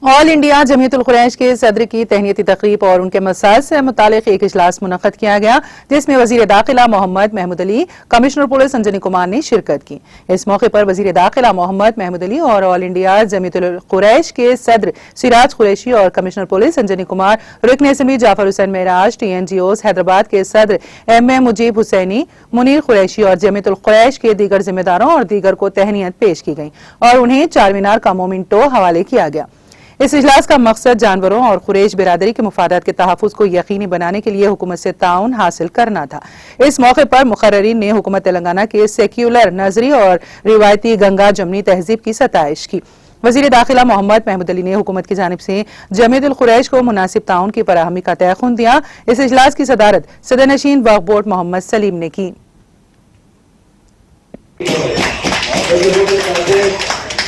All India Jamiatul Quraish के सदर की तहनीती तकरीब और उनके मसाइल से मुतालिक एक इजलास मुनक्कद किया गया, जिसमें वजीर दाखिला मोहम्मद महमूद अली, कमिश्नर पुलिस संजनी कुमार ने शिरकत की। इस मौके पर वजीर दाखिला मोहम्मद महमूद अली और ऑल इंडिया जमीयतुल कुरैश के सदर सिराज कुरैशी और कमिश्नर पुलिस संजनी कुमार, रुकन असेंबली जाफर हुसैन मेराज, TNGOs हैदराबाद के सदर MM मुजीब हुसैनी, मुनीर कुरैशी और जमीयतुल कुरैश के दीगर जिम्मेदारों और दीगर को तहनीत पेश की गई और उन्हें चारमीनार का मोमिंटो हवाले किया गया। इस इजलास का मकसद जानवरों और कुरैश बिरादरी के मुफादात के तहफ़्फ़ुज़ को यकीनी बनाने के लिए हुकूमत से ताउन हासिल करना था। इस मौके पर मुक़र्ररीन ने हुकूमत तेलंगाना के सेक्युलर नजरी और रिवायती गंगा जमनी तहजीब की सताइश की। वज़ीर दाखिला मोहम्मद महमूद अली ने हुकूमत की जानिब से जमीयतुल कुरैश को मुनासिब ताउन की फराहमी का तयख़ुन दिया। इस इजलास की सदारत सदरनशीन वक्फ़ बोर्ड मोहम्मद सलीम ने की।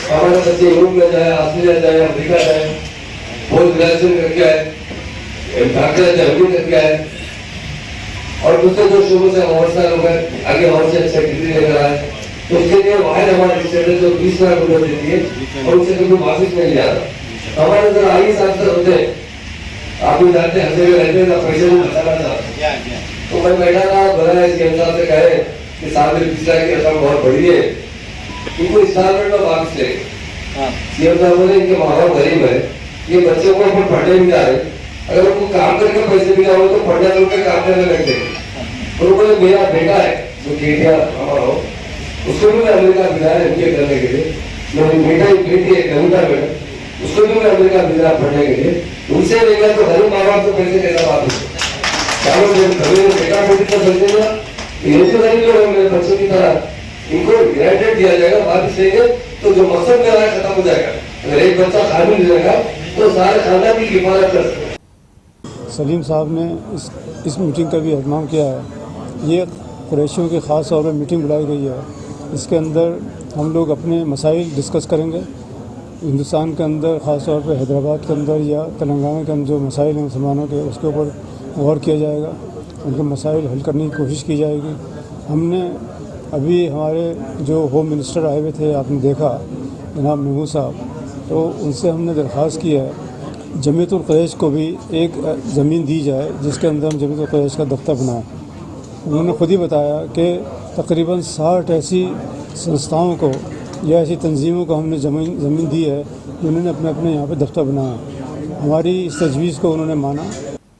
हमारे बच्चे यूरोप में जाए, ऑस्ट्रेलिया जाए, अफ्रीका जाए, पोस्ट ग्रेजुएशन करके आए, डॉक्टर जर्मनी करके आए और दूसरे जो शोबों से हमारे लोग हैं आगे हमसे अच्छा डिग्री लेकर आए, तो उसके लिए बाहर हमारे स्टेट जो 20 लाख रुपए देती है और उससे कभी वापिस नहीं लिया था। हमारे अंदर आई सांसद होते, आप भी जानते हंसे हुए रहते हैं, पैसे नहीं बताना था। तो मैं बैठा था, बड़ा सीएम साहब से कहे कि साहब पिछला की रकम बहुत बड़ी है, इनको इंस्टॉलमेंट में वापस ले। सीएम साहब बोले इनके माँ बाप गरीब है, ये बच्चों को अपन पढ़ने भी जा रहे, अगर उनको काम करके पैसे भी जाओ तो पढ़ने लोग काम करने लगते। तो बोले मेरा बेटा है जो केटिया हमारा हो, उसको भी मैं अमेरिका भिजाया MBA करने के लिए, मेरी बेटा एक बेटी है कविता बेटा, उसको भी मैं अमेरिका भिजाया पढ़ने के लिए। उनसे लेकर तो गरीब माँ बाप तो पैसे कैसा वापस चालो बेटा बेटी तो समझे ना, ये तो गरीब लोग हैं मेरे बच्चों की तरह, इनको ग्रेजुएट दिया जाएगा, वापस लेंगे तो जो मकसद मेरा है खत्म हो जाएगा। अगर एक बच्चा कानून जाएगा तो सारे खानदान की हिफाजत कर सकते। सलीम साहब ने इस मीटिंग का भी एहतमाम किया है। ये कुरैशियों की ख़ास तौर पर मीटिंग बुलाई गई है। इसके अंदर हम लोग अपने मसाइल डिस्कस करेंगे। हिंदुस्तान के अंदर ख़ास तौर पर हैदराबाद के अंदर या तेलंगाना के अंदर जो मसाइल हैं मुसलमानों के, उसके ऊपर गौर किया जाएगा, उनके मसाइल हल करने की कोशिश की जाएगी। हमने अभी हमारे जो होम मिनिस्टर आए हुए थे, आपने देखा जनाब महमूद साहब, तो उनसे हमने दरख्वास्त की है जमीयतुल कुरैश को भी एक ज़मीन दी जाए जिसके अंदर हम जमीयतुल कुरैश का दफ्तर बनाएं। उन्होंने खुद ही बताया कि तकरीबन 60 ऐसी संस्थाओं को या ऐसी तंजीमों को हमने ज़मीन दी है जिन्होंने अपने अपने यहाँ पे दफ्तर बनाया। हमारी इस तजवीज़ को उन्होंने माना